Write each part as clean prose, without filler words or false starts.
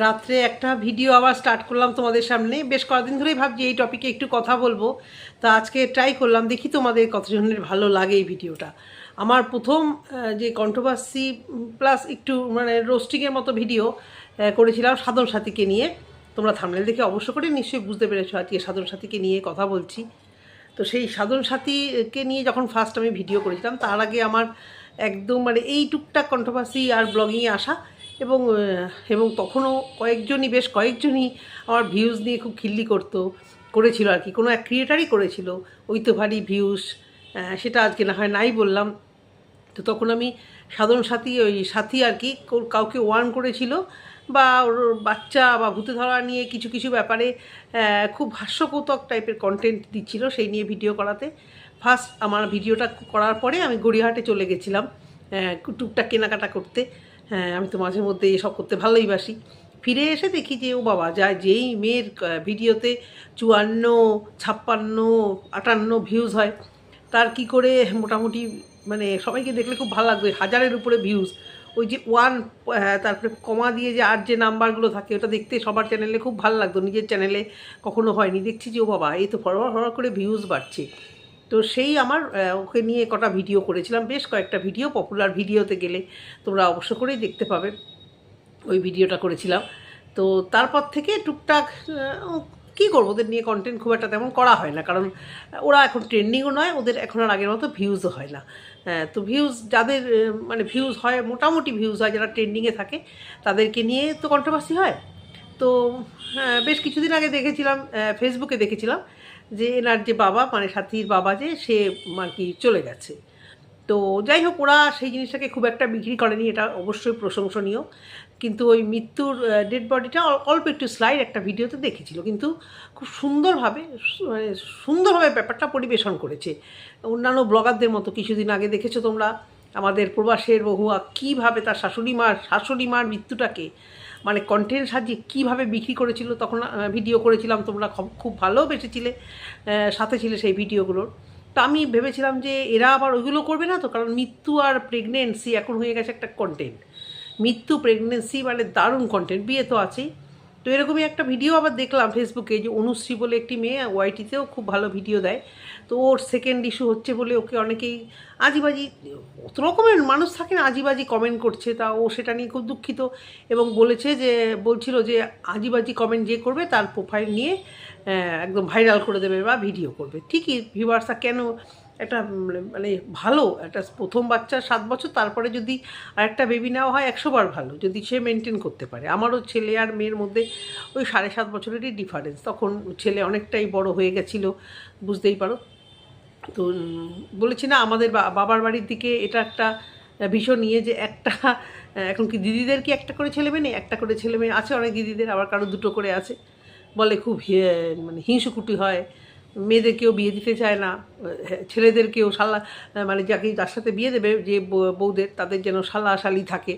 রাত্রে একটা ভিডিও আবার স্টার্ট করলাম তোমাদের সামনে। বেশ কয়েকদিন ধরেই ভাবছি এই টপিকে একটু কথা বলবো, তা আজকে ট্রাই করলাম, দেখি তোমাদের কতজনের ভালো লাগে এই ভিডিওটা। আমার প্রথম যে কন্ট্রোভার্সি প্লাস একটু মানে রোস্টিংয়ের মতো ভিডিও করেছিলাম সাধন সাথীকে নিয়ে। তোমরা থাম্বনেল দেখে অবশ্য করে নিশ্চয়ই বুঝতে পেরেছো আজকে সাধন সাথীকে নিয়ে কথা বলছি। তো সেই সাধন সাথীকে নিয়ে যখন ফার্স্ট আমি ভিডিও করেছিলাম, তার আগে আমার একদম মানে এই টুকটাক কন্ট্রোভার্সি আর ব্লগিংয়ে আসা, এবং এবং তখনও বেশ কয়েকজনই আমার ভিউজ নিয়ে খুব খিল্লি করেছিল আর কি। কোনো এক ক্রিয়েটারই করেছিল, ওই তো ভারী ভিউজ, সেটা আজকে না হয় নাই বললাম। তো তখন আমি সাধন সাথী ওই সাথী আর কি কাউকে ওয়ার্ন করেছিল, বা ওর বাচ্চা বা ভূতে ধরা নিয়ে কিছু কিছু ব্যাপারে খুব হাস্যকৌতুক টাইপের কন্টেন্ট দিচ্ছিল, সেই নিয়ে ভিডিও করাতে। ফার্স্ট আমার ভিডিওটা করার পরে আমি গড়িয়াহাটে চলে গেছিলাম টুকটাক কেনাকাটা করতে। হ্যাঁ, আমি তো মাঝে মধ্যে এসব করতে ভালোই বাসি। ফিরে এসে দেখি যে ও বাবা, যেই মেয়ের ভিডিওতে 54, 56, 58 ভিউজ হয়, তার কি করে মোটামুটি মানে সবাইকে দেখলে খুব ভালো লাগবে, 1000-এর উপরে ভিউজ। ওই যে ওয়ান তারপরে কমা দিয়ে যে আর যে নাম্বারগুলো থাকে, ওটা দেখতে সবার চ্যানেলে খুব ভালো লাগতো, নিজের চ্যানেলে কখনো হয়নি। দেখছি যে ও বাবা, এই তো ফরওয়ার্ড করে ভিউজ বাড়ছে। তো সেই আমার ওকে নিয়ে কটা ভিডিও করেছিলাম, বেশ কয়েকটা ভিডিও, পপুলার ভিডিওতে গেলে তোমরা অবশ্য করেই দেখতে পাবে, ওই ভিডিওটা করেছিলাম। তো তারপর থেকে টুকটাক কী করবো, ওদের নিয়ে কন্টেন্ট খুব একটা তেমন করা হয় না, কারণ ওরা এখন ট্রেন্ডিংও নয়, ওদের এখন আর আগের মতো ভিউজও হয় না। তো ভিউজ যাদের মানে ভিউজ হয়, মোটামুটি ভিউজ হয়, যারা ট্রেন্ডিংয়ে থাকে তাদেরকে নিয়ে তো কন্ট্রোভার্সি হয়। তো বেশ কিছুদিন আগে দেখেছিলাম, ফেসবুকে দেখেছিলাম যে এনার যে বাবা মানে সাথীর বাবা, যে সে আর কি চলে গেছে। তো যাই হোক, ওরা সেই জিনিসটাকে খুব একটা বিক্রি করেনি, এটা অবশ্যই প্রশংসনীয়। কিন্তু ওই মৃত্যুর ডেড বডিটা অল্প একটু স্লাইড একটা ভিডিওতে দেখেছিল, কিন্তু খুব সুন্দরভাবে মানে সুন্দরভাবে ব্যাপারটা পরিবেশন করেছে। অন্যান্য ব্লগারদের মতো কিছুদিন আগে দেখেছো তোমরা আমাদের প্রবাসের বহুয়া কীভাবে তার শাশুড়ি মার মৃত্যুটাকে মানে কন্টেন্ট সাজিয়ে কীভাবে বিক্রি করেছিল। তখন ভিডিও করেছিলাম, তোমরা খুব ভালোবেসেছিলে, সাথে ছিলে সেই ভিডিওগুলোর। তো আমি ভেবেছিলাম যে এরা আবার ওইগুলো করবে না তো, কারণ মৃত্যু আর প্রেগনেন্সি এখন হয়ে গেছে একটা কন্টেন্ট। মৃত্যু, প্রেগনেন্সি মানে দারুণ কন্টেন্ট, বিয়ে তো আছেই। তো এরকমই একটা ভিডিও আবার দেখলাম ফেসবুকে, যে অনুশ্রী বলে একটি মেয়ে ওয়াইটিতেও খুব ভালো ভিডিও দেয়। তো ওর সেকেন্ড ইস্যু হচ্ছে বলে ওকে অনেকেই আজিবাজি, অত রকমের মানুষ থাকে না, আজিবাজি কমেন্ট করছে। তা ও সেটা নিয়ে খুব দুঃখিত, এবং বলছিল যে আজিবাজি কমেন্ট যে করবে তার প্রোফাইল নিয়ে একদম ভাইরাল করে দেবে বা ভিডিও করবে। ঠিকই, ভিউয়ার্সরা কেন একটা মানে ভালো একটা প্রথম বাচ্চা 7 বছর, তারপরে যদি আরেকটা বেবি নেওয়া হয় 100 বার ভালো, যদি সে মেনটেন করতে পারে। আমারও ছেলে আর মেয়ের মধ্যে ওই 7.5 বছরেরই ডিফারেন্স, তখন ছেলে অনেকটাই বড় হয়ে গেছিলো, বুঝতেই পারো। তো বলেছি না, আমাদের বাবার বাড়ির দিকে এটা একটা ভীষণ নিয়ে, যে একটা এখন কি দিদিদের কি একটা করে ছেলে মেয়ে নেই, একটা করে ছেলে মেয়ে আছে অনেক দিদিদের, আবার কারো 2টো করে আছে। বলে খুব মানে হিংসুকুটি হয়, মেয়েদেরকেও বিয়ে দিতে চায় না, ছেলেদেরকেও মানে যার সাথে বিয়ে দেবে যে বউদের, তাদের যেন শালি থাকে,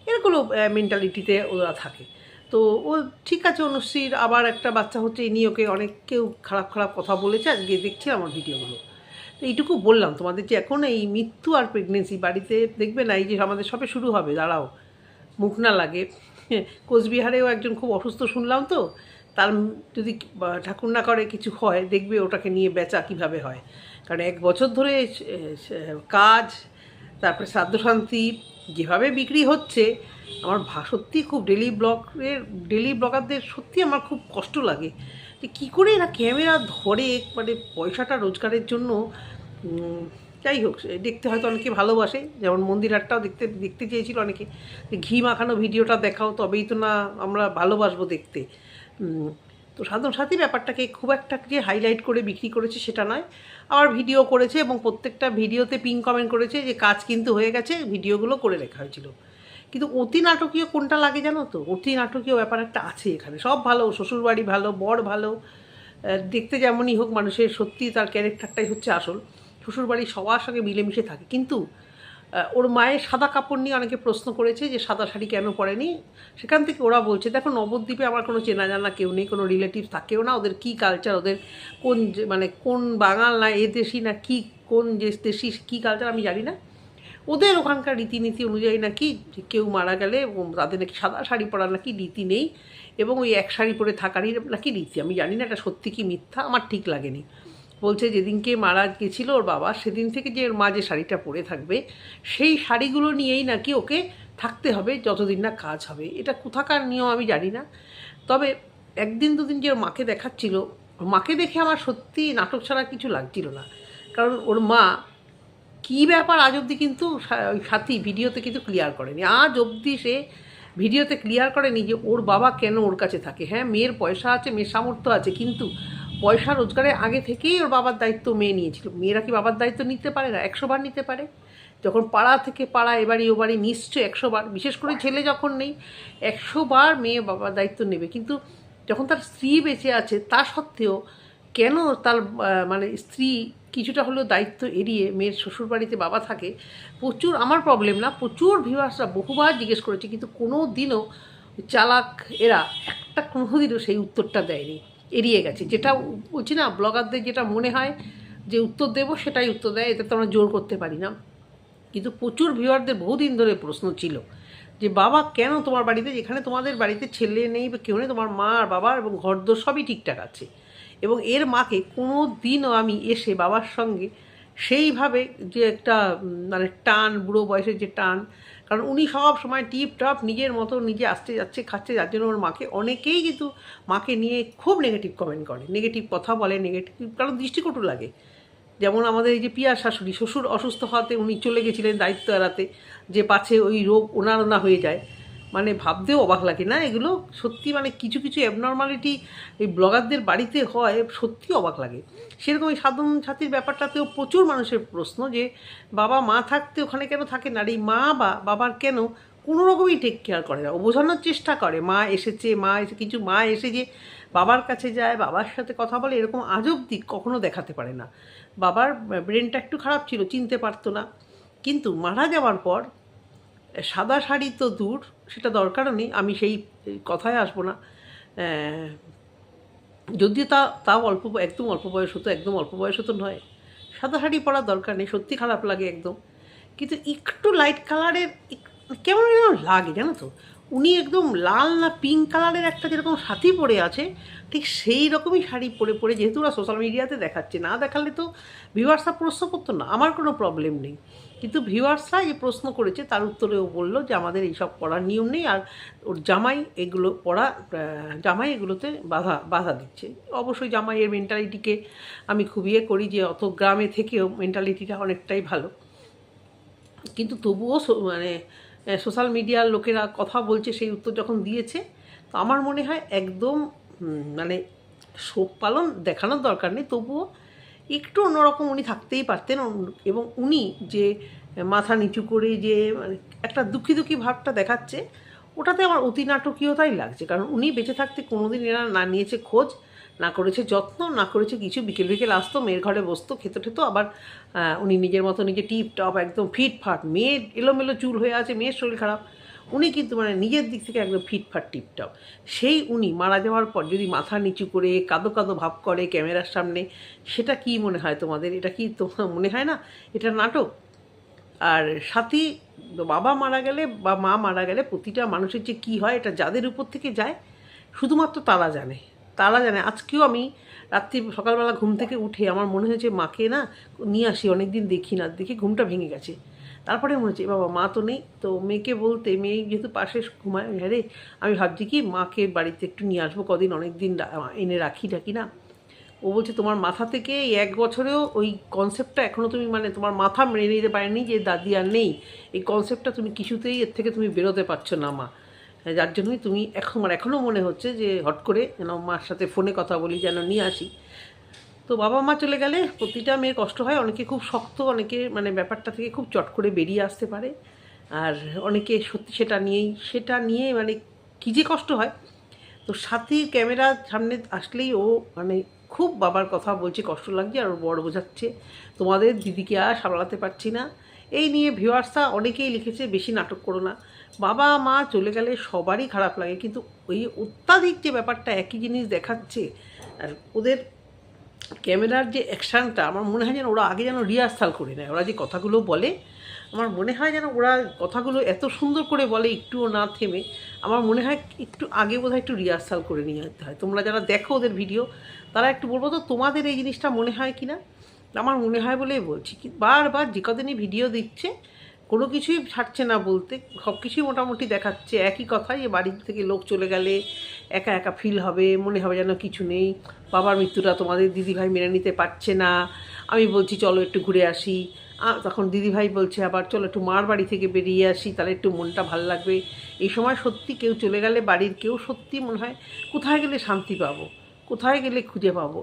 এরকম মেন্টালিটিতে ওরা থাকে। তো ও ঠিক আছে, অনুশ্রীর আবার একটা বাচ্চা হচ্ছে, এই নিয়ে ওকে কেউ খারাপ খারাপ কথা বলেছে, আজকে দেখছি আমার ভিডিওগুলো। তো এইটুকু বললাম তোমাদের, যে এখন এই মৃত্যু আর প্রেগনেন্সি বাড়িতে দেখবে না, এই যে আমাদের সবে শুরু হবে, দাঁড়াও মুখ না লাগে। কোচবিহারেও একজন খুব অসুস্থ শুনলাম, তো তার যদি ঠাকুর না করে কিছু হয়, দেখবে ওটাকে নিয়ে বেচা কিভাবে হয়। কারণ 1 বছর ধরে কাজ, তারপরে শ্রাদ্ধশান্তি যেভাবে বিক্রি হচ্ছে, আমার সত্যি খুব ডেলি ব্লগারদের সত্যি আমার খুব কষ্ট লাগে, যে কী করে এরা ক্যামেরা ধরে মানে পয়সাটা রোজগারের জন্য। যাই হোক, দেখতে হয়তো অনেকে ভালোবাসে, যেমন মন্দির হাটটাও দেখতে চেয়েছিল অনেকে, যে ঘি মাখানো ভিডিওটা দেখাও, তবেই তো না আমরা ভালোবাসবো দেখতে। তো সাধন সাথী ব্যাপারটাকে খুব একটা যে হাইলাইট করে বিক্রি করেছে সেটা নয়, আবার ভিডিও করেছে, এবং প্রত্যেকটা ভিডিওতে পিন কমেন্ট করেছে যে কাজ কিন্তু হয়ে গেছে, ভিডিওগুলো করে লেখা হয়েছিল। কিন্তু অতি নাটকীয় কোনটা লাগে জানো তো, অতি নাটকীয় ব্যাপার একটা আছে এখানে। সব ভালো, শ্বশুরবাড়ি ভালো, বর ভালো, দেখতে যেমনই হোক, মানুষের সত্যি তার ক্যারেক্টারটাই হচ্ছে আসল। শ্বশুরবাড়ি সবার সঙ্গে মিলেমিশে থাকে, কিন্তু ওর মায়ের সাদা কাপড় নিয়ে অনেকে প্রশ্ন করেছে যে সাদা শাড়ি কেন পরেনি। সেখান থেকে ওরা বলছে, দেখো নবদ্বীপে আমার কোনো চেনা জানা কেউ নেই, কোনো রিলেটিভস থাকেও না, ওদের কী কালচার, ওদের মানে কোন বাঙাল না এ দেশি না কি, কোন যে দেশি কী কালচার আমি জানি না। ওদের ওখানকার রীতিনীতি অনুযায়ী নাকি কেউ মারা গেলে তাদের নাকি সাদা শাড়ি পরার নাকি রীতি নেই, এবং ওই এক শাড়ি পরে থাকারই নাকি রীতি। আমি জানি না এটা সত্যি কি মিথ্যা, আমার ঠিক লাগেনি। বলছে যেদিনকে মারা গেছিলো ওর বাবা, সেদিন থেকে যে ওর মা যে শাড়িটা পরে থাকবে সেই শাড়িগুলো নিয়েই নাকি ওকে থাকতে হবে যতদিন না কাজ হবে। এটা কোথাকার নিয়ম আমি জানি না। তবে একদিন দুদিন যে ওর মাকে দেখাচ্ছিল, মাকে দেখে আমার সত্যি নাটক ছাড়া কিছু লাগছিল না। কারণ ওর মা কী ব্যাপার আজ অবধি কিন্তু ওই সাথী ভিডিওতে কিন্তু ক্লিয়ার করেনি। আজ অবধি সে ভিডিওতে ক্লিয়ার করেনি যে ওর বাবা কেন ওর কাছে থাকে। হ্যাঁ, মেয়ের পয়সা আছে, মেয়ের সামর্থ্য আছে, কিন্তু পয়সা রোজগারের আগে থেকেই ওর বাবার দায়িত্ব মেয়ে নিয়েছিল। মেয়েরা কি বাবার দায়িত্ব নিতে পারে না? 100 বার নিতে পারে। যখন পাড়া থেকে পাড়া এবারে ও বাড়ি নিশ্চয়ই 100 বার, বিশেষ করে ছেলে যখন নেই 100 বার মেয়ে বাবার দায়িত্ব নেবে। কিন্তু যখন তার স্ত্রী বেঁচে আছে তা সত্ত্বেও কেন তার মানে স্ত্রী কিছুটা হলেও দায়িত্ব এড়িয়ে মেয়ের শ্বশুরবাড়িতে বাবা থাকে? প্রচুর, আমার প্রবলেম না, প্রচুর ভিউয়ার্সরা বহুবার জিজ্ঞেস করেছে, কিন্তু কোনো দিনও চালাক এরা একটা কোনো দিনও সেই উত্তরটা দেয়নি, এড়িয়ে গেছে। যেটা বলছি না, ব্লগারদের যেটা মনে হয় যে উত্তর দেবো সেটাই উত্তর দেয়, এতে তো আমরা জোর করতে পারি না। কিন্তু প্রচুর ভিউয়ারদের বহুদিন ধরে প্রশ্ন ছিল যে বাবা কেন তোমার বাড়িতে, যেখানে তোমাদের বাড়িতে ছেলে নেই বা কেউ নেই, তোমার মা আর বাবা এবং ঘরদোর সবই ঠিকঠাক আছে। এবং এর মাকে কোনো দিনও আমি এসে বাবার সঙ্গে সেইভাবে যে একটা মানে টান, বুড়ো বয়সের যে টান, কারণ উনি সব সময় টিপ টপ নিজের মতো নিজে আসতে যাচ্ছে খাচ্ছে, যার জন্য ওর মাকে অনেকেই কিন্তু মাকে নিয়ে খুব নেগেটিভ কমেন্ট করে, নেগেটিভ কথা বলে, নেগেটিভ কারণ দৃষ্টিকটু লাগে। যেমন আমাদের এই যে পিয়ার শাশুড়ি, শ্বশুর অসুস্থ হওয়াতে উনি চলে গেছিলেন দায়িত্ব এড়াতে, যে পাছে ওই রোগ ওনার না হয়ে যায়। মানে ভাবতেও অবাক লাগে না এগুলো? সত্যি মানে কিছু কিছু অ্যাবনর্মালিটি এই ব্লগারদের বাড়িতে হয়, সত্যি অবাক লাগে। সেরকম এই সাধারণ ছাত্রীর ব্যাপারটাতেও প্রচুর মানুষের প্রশ্ন যে বাবা মা থাকতে ওখানে কেন থাকে না, আর এই মা বা বাবার কেন কোনো রকমই টেক কেয়ার করে না। ও বোঝানোর চেষ্টা করে মা এসেছে, মা এসে কিছু মা এসে যে বাবার কাছে যায়, বাবার সাথে কথা বলে, এরকম আজ অবধি কখনো দেখাতে পারে না। বাবার ব্রেনটা একটু খারাপ ছিল, চিনতে পারতো না, কিন্তু মারা যাওয়ার পর সাদা শাড়ি তো দূর, সেটা দরকারও নেই, আমি সেই কথায় আসবো না। যদিও তাও একদম অল্প বয়স হতো, একদম অল্প বয়স হতো নয়, সাদা শাড়ি পরার দরকার নেই, সত্যি খারাপ লাগে একদম। কিন্তু একটু লাইট কালারের কেমন যেন লাগে জানো তো। উনি একদম লাল না পিঙ্ক কালারের একটা যেরকম সাথী পরে আছে, ঠিক সেই রকমই শাড়ি পরে পরে, যেহেতু ওরা সোশ্যাল মিডিয়াতে দেখাচ্ছে, না দেখালে তো ভিউয়ার্সরা প্রশ্ন করতো না, আমার কোনো প্রবলেম নেই। কিন্তু ভিউয়ার্সরা যে প্রশ্ন করেছে তার উত্তরে ও বললো যে আমাদের এইসব পড়ার নিয়ম নেই, আর ওর জামাই এগুলো জামাই এগুলোতে বাধা দিচ্ছে। অবশ্যই জামাইয়ের মেন্টালিটিকে আমি খুব করি যে অত গ্রামে থেকেও মেন্টালিটিটা অনেকটাই ভালো, কিন্তু তবুও মানে সোশ্যাল মিডিয়ার লোকেরা কথা বলছে, সেই উত্তর যখন দিয়েছে, তো আমার মনে হয় একদম মানে শোক পালন দেখানোর দরকার নেই, তবুও একটু অন্যরকম উনি থাকতেই পারতেন। এবং উনি যে মাথা নিচু করে যে মানে একটা দুঃখী দুঃখী ভাবটা দেখাচ্ছে, ওটাতে আমার অতি নাটকীয়তাই লাগছে। কারণ উনি বেঁচে থাকতে কোনোদিন এরা না নিয়েছে খোঁজ, না করেছে যত্ন, না করেছে কিছু। বিকেল বিকেল আসতো, মেয়ের ঘরে বসতো, খেতে ঠেতো, আবার উনি নিজের মতো নিজে টিপ টপ একদম ফিটফাট, মেয়ের এলোমেলো চুল হয়ে আছে, মেয়ের শরীর খারাপ, উনি কিন্তু মানে নিজের দিক থেকে একদম ফিটফাট টিপটপ। সেই উনি মারা যাওয়ার পর যদি মাথা নিচু করে কাঁদো কাঁদো ভাব করে ক্যামেরার সামনে, সেটা কি মনে হয় তোমাদের? এটা কি তোমার মনে হয় না এটা নাটক? আর সাথী বাবা মারা গেলে বা মা মারা গেলে প্রতিটা মানুষের যে কী হয়, এটা যাদের উপর থেকে যায় শুধুমাত্র তারা জানে, তারা জানে। আজকেও আমি রাত্রি সকালবেলা ঘুম থেকে উঠে আমার মনে হয়েছে মাকে না নিয়ে আসি, অনেক দিন দেখি না, দেখে ঘুমটা ভেঙে গেছে। তারপরে মনে হচ্ছে বাবা মা তো নেই, তো মেয়েকে বলতে, মেয়ে যেহেতু পাশে ঘুমায়, হ্যাঁ রে, আমি ভাবছি কি মাকে বাড়িতে একটু নিয়ে আসবো, কদিন অনেক দিন এনে রাখি না। ও বলছে তোমার মাথা থেকে এই 1 বছরেও ওই কনসেপ্টটা এখনও তুমি মানে তোমার মাথা মেনে নিতে পারেনি যে দাদি আর নেই, এই কনসেপ্টটা তুমি কিছুতেই এর থেকে তুমি বেরোতে পারছো না মা, যার জন্যই তুমি এখনও মনে হচ্ছে যে হট করে যেন মার সাথে ফোনে কথা বলি, যেন নিয়ে আসি। তো বাবা মা চলে গেলে প্রতিটা মেয়ের কষ্ট হয়, অনেকে খুব শক্ত, অনেকে মানে ব্যাপারটা থেকে খুব চট করে বেরিয়ে আসতে পারে, আর অনেকে সত্যি সেটা নিয়ে মানে কী যে কষ্ট হয়। তো সাথী ক্যামেরার সামনে আসলেই ও মানে খুব বাবার কথা বলছে, কষ্ট লাগছে, আর ওর বড় বোঝাচ্ছে তোমাদের দিদিকে আর সামলাতে পারছি না। এই নিয়ে ভিউয়ার্সরা অনেকেই লিখেছে বেশি নাটক করো না, বাবা মা চলে গেলে সবারই খারাপ লাগে, কিন্তু ওই অত্যাধিক যে ব্যাপারটা একই জিনিস দেখাচ্ছে, আর ওদের ক্যামেরার যে অ্যাকশানটা আমার মনে হয় যেন ওরা আগে যেন রিহার্সাল করে নেয়, ওরা যে কথাগুলো বলে আমার মনে হয় যেন ওরা কথাগুলো এত সুন্দর করে বলে একটুও না থেমে। আমার মনে হয় একটু আগে বোধহয় একটু রিহার্সাল করে নিয়ে যেতে হয়। তোমরা যারা দেখো ওদের ভিডিও তারা একটু বলবো তো তোমাদের এই জিনিসটা মনে হয় কি না। আমার মনে হয় বলেই বলছি, কি বারবার যে কদিনই ভিডিও দিচ্ছে কোনো কিছুই ছাড়ছে না বলতে, সব কিছুই মোটামুটি দেখাচ্ছে একই কথাই, যে বাড়ি থেকে লোক চলে গেলে একা একা ফিল হবে, মনে হবে যেন কিছু নেই, বাবার মৃত্যুটা তোমাদের দিদিভাই মেনে নিতে পারছে না। আমি বলছি চলো একটু ঘুরে আসি, তখন দিদিভাই বলছে আবার চলো একটু মার বাড়ি থেকে বেরিয়ে আসি, তাহলে একটু মনটা ভালো লাগবে। এই সময় সত্যি কেউ চলে গেলে বাড়ির কেউ সত্যি মনে হয় কোথায় গেলে শান্তি পাবো, কোথায় গেলে খুঁজে পাবো।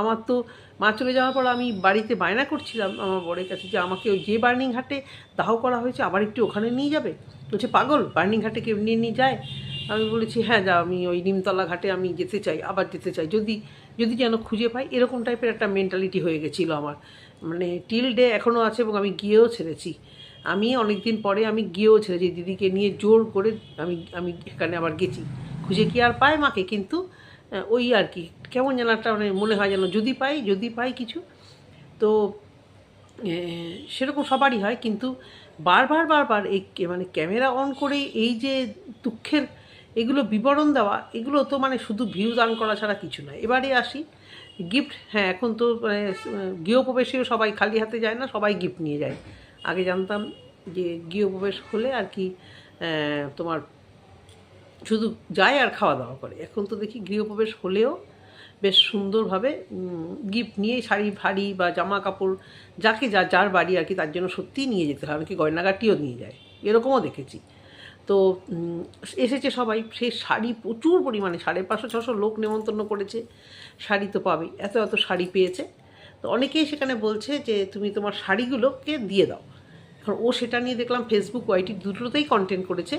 আমার তো মা চলে যাওয়ার পর আমি বাড়িতে বায়না করছিলাম আমার বরের কাছে যে আমাকে ওই যে বার্নিং ঘাটে দাহ করা হয়েছে আবার একটু ওখানে নিয়ে যাবে। বলছে পাগল, বার্নিং ঘাটে কেউ নিয়ে নিয়ে যায়? আমি বলেছি হ্যাঁ যা, আমি ওই নিমতলা ঘাটে আমি যেতে চাই, আবার যেতে চাই, যদি যদি যেন খুঁজে পাই। এরকম টাইপের একটা মেন্টালিটি হয়ে গেছিলো আমার, মানে টিল ডে এখনও আছে। এবং আমি গিয়েও ছেড়েছি, আমি অনেক দিন পরে আমি গিয়েও ছেড়েছি, দিদিকে নিয়ে জোর করে আমি আমি এখানে আবার গেছি। খুঁজে কি আর পায় মাকে, কিন্তু ওই আর কি কেমন যেন একটা মানে মনে হয় যেন যদি পাই কিছু। তো সেরকম সবারই হয়, কিন্তু বারবার এই মানে ক্যামেরা অন করে এই যে দুঃখের এগুলো বিবরণ দেওয়া, এগুলো তো মানে শুধু ভিউজ আর্ন করা ছাড়া কিছু নয়। এবারে আসি গিফট। হ্যাঁ, এখন তো মানে গৃহপ্রবেশেও সবাই খালি হাতে যায় না, সবাই গিফট নিয়ে যায়। আগে জানতাম যে গৃহপ্রবেশ হলে আর কি তোমার শুধু যায় আর খাওয়া দাওয়া করে। এখন তো দেখি গৃহপ্রবেশ হলেও বেশ সুন্দরভাবে গিফট নিয়ে শাড়ি ফাড়ি বা জামা কাপড় যাকে যার বাড়ি আর কি তার জন্য সত্যিই নিয়ে যেতে হয়, অনেকে গয়নাগাটিও নিয়ে যায়, এরকমও দেখেছি। তো এসেছে সবাই, সে শাড়ি প্রচুর পরিমাণে 550-600 লোক নেমন্তন্ন করেছে, শাড়ি তো পাবেই, এত শাড়ি পেয়েছে। তো অনেকেই সেখানে বলছে যে তুমি তোমার শাড়িগুলোকে দিয়ে দাও। এখন ও সেটা নিয়ে দেখলাম ফেসবুক ওয়াইটি দুটোতেই কন্টেন্ট করেছে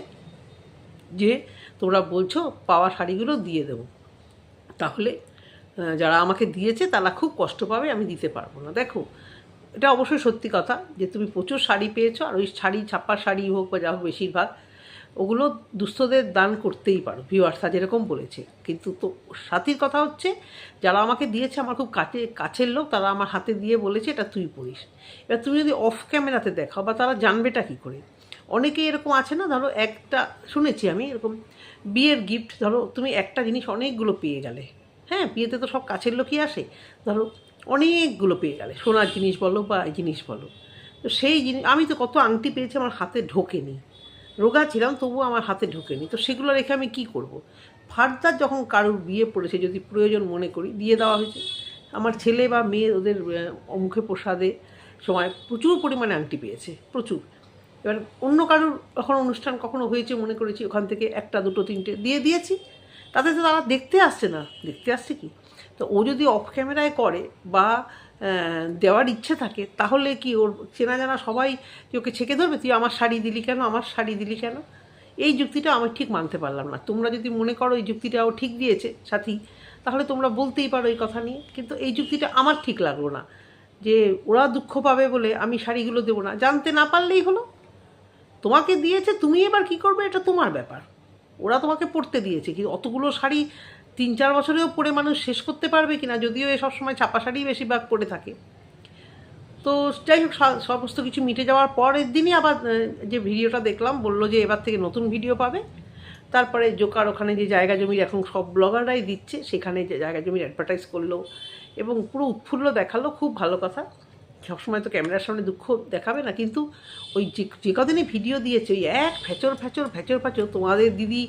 যে তোমরা বলছো পাওয়া শাড়িগুলো দিয়ে দেবো, তাহলে যারা আমাকে দিয়েছে তারা খুব কষ্ট পাবে, আমি দিতে পারবো না। দেখো, এটা অবশ্যই সত্যি কথা যে তুমি প্রচুর শাড়ি পেয়েছো, আর ওই শাড়ি ছাপা শাড়ি হোক বা যা হোক বেশিরভাগ ওগুলো দুস্থদের দান করতেই পারো, ভিউয়ার্সরা যেরকম বলেছে। কিন্তু তো সাথীর কথা হচ্ছে যারা আমাকে দিয়েছে আমার খুব কাছের লোক, তারা আমার হাতে দিয়ে বলেছে এটা তুই পড়িস। এবার তুমি যদি অফ ক্যামেরাতে দেখাও বা তারা জানবেটা কী করে? অনেকেই এরকম আছে না, ধরো একটা শুনেছি আমি এরকম বিয়ের গিফট, ধরো তুমি একটা জিনিস অনেকগুলো পেয়ে গেলে, হ্যাঁ বিয়েতে তো সব কাছের লোকই আসে, ধরো অনেকগুলো পেয়ে গেলে, সোনার জিনিস বলো বা এই জিনিস বলো। তো সেই জিনিস আমি তো কত আংটি পেয়েছি আমার হাতে ঢোকেনি, রোগা ছিলাম তবুও আমার হাতে ঢোকেনি, তো সেগুলো রেখে আমি কী করব? ফার্দার যখন কারোর বিয়ে পড়েছে যদি প্রয়োজন মনে করি দিয়ে দেওয়া হয়েছে। আমার ছেলে বা মেয়ে ওদের মুখে প্রসাদে সময় প্রচুর পরিমাণে আংটি পেয়েছে, প্রচুর। এবার অন্য কারোর যখন অনুষ্ঠান কখনো হয়েছে মনে করেছি ওখান থেকে একটা দুটো তিনটে দিয়ে দিয়েছি, তাতে তো তারা দেখতে আসছে না, দেখতে আসছে কি? তো ও যদি অফ ক্যামেরায় করে বা দেওয়ার ইচ্ছে থাকে তাহলে কি ওর চেনা জানা সবাই কি ওকে ছেঁকে ধরবে তুই আমার শাড়ি দিলি কেন, আমার শাড়ি দিলি কেন? এই যুক্তিটা আমি ঠিক মানতে পারলাম না। তোমরা যদি মনে করো এই যুক্তিটা ও ঠিক দিয়েছে সাথী, তাহলে তোমরা বলতেই পারো এই কথা নিয়ে, কিন্তু এই যুক্তিটা আমার ঠিক লাগলো না যে ওরা দুঃখ পাবে বলে আমি শাড়িগুলো দেবো না। জানতে না পারলেই হলো, তোমাকে দিয়েছে তুমি এবার কী করবে এটা তোমার ব্যাপার। ওরা তোমাকে পড়তে দিয়েছে, কিন্তু অতগুলো শাড়ি 3-4 বছরেও পরে মানুষ শেষ করতে পারবে কি না, যদিও এ সবসময় ছাপা শাড়ি বেশিরভাগ পরে থাকে। তো যাই হোক, সমস্ত কিছু মিটে যাওয়ার পরের দিনই আবার যে ভিডিওটা দেখলাম বললো যে এবার থেকে নতুন ভিডিও পাবে। তারপরে জোকার ওখানে যে জায়গা জমির এখন সব ব্লগাররাই দিচ্ছে, সেখানে যে জায়গা জমির অ্যাডভার্টাইজ করলো এবং পুরো উৎফুল্ল দেখালো, খুব ভালো কথা। সবসময় তো ক্যামেরার সামনে দুঃখ দেখাবে না, কিন্তু ওই যে কদিনই ভিডিও দিয়েছে ওই এক ফ্যাচর তোমাদের দিদি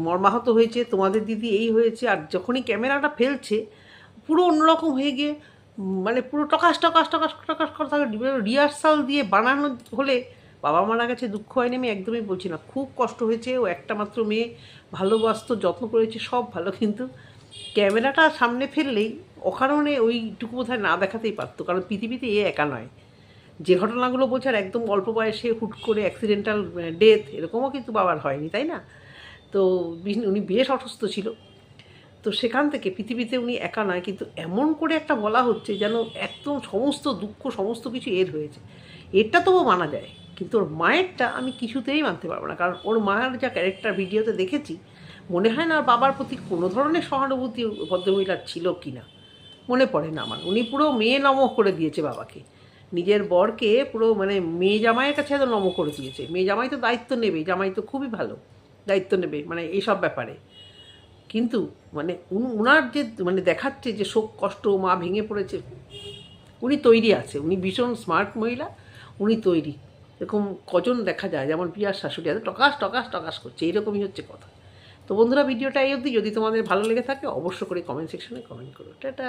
মর্মাহত হয়েছে, তোমাদের দিদি এই হয়েছে, আর যখনই ক্যামেরাটা ফেলছে পুরো অন্যরকম হয়ে গিয়ে মানে পুরো টকাস কথা রিহার্সাল দিয়ে বানানো হলে। বাবা মারা গেছে দুঃখ হয়নি আমি একদমই বলছি না, খুব কষ্ট হয়েছে, ও একটা মাত্র মেয়ে, ভালোবাসতো, যত্ন করেছে, সব ভালো, কিন্তু ক্যামেরাটা সামনে ফেললেই অকারণে ওইটুকু বোধহয় না দেখাতেই পারতো, কারণ পৃথিবীতে এ একা নয়। যে ঘটনাগুলো বলছে আর একদম অল্প বয়সে হুট করে অ্যাক্সিডেন্টাল ডেথ এরকমও কিন্তু বাবার হয়নি, তাই না? তো উনি বেশ অসুস্থ ছিল, তো সেখান থেকে পৃথিবীতে উনি একা নয়, কিন্তু এমন করে একটা বলা হচ্ছে যেন একদম সমস্ত দুঃখ সমস্ত কিছু এর হয়েছে। এটা তবু মানা যায়, কিন্তু ওর মায়েরটা আমি কিছুতেই মানতে পারবো না, কারণ ওর মায়ের যা ক্যারেক্টার ভিডিওতে দেখেছি মনে হয় না আর বাবার প্রতি কোনো ধরনের সহানুভূতি ভদ্রমহিলার ছিল কি না, মনে পড়ে না আমার। উনি পুরো মেয়ে নমঃ করে দিয়েছে বাবাকে, নিজের বরকে পুরো মানে মেয়ে জামাইয়ের কাছে এত নম করে দিয়েছে। মেয়ে জামাই তো দায়িত্ব নেবে, জামাই তো খুবই ভালো দায়িত্ব নেবে মানে এইসব ব্যাপারে। কিন্তু মানে উনার যে মানে দেখাচ্ছে যে শোক কষ্ট, মা ভেঙে পড়েছে, উনি তৈরি আছে, উনি ভীষণ স্মার্ট মহিলা, উনি তৈরি। এরকম কজন দেখা যায় যেমন প্রিয়ার শাশুড়ি আছে টকাস টকাস টকাস করছে, এইরকমই হচ্ছে কথা। তো বন্ধুরা, ভিডিওটা এই অবধি। যদি তোমাদের ভালো লেগে থাকে অবশ্য করে কমেন্ট সেকশনে কমেন্ট করো। টাটা।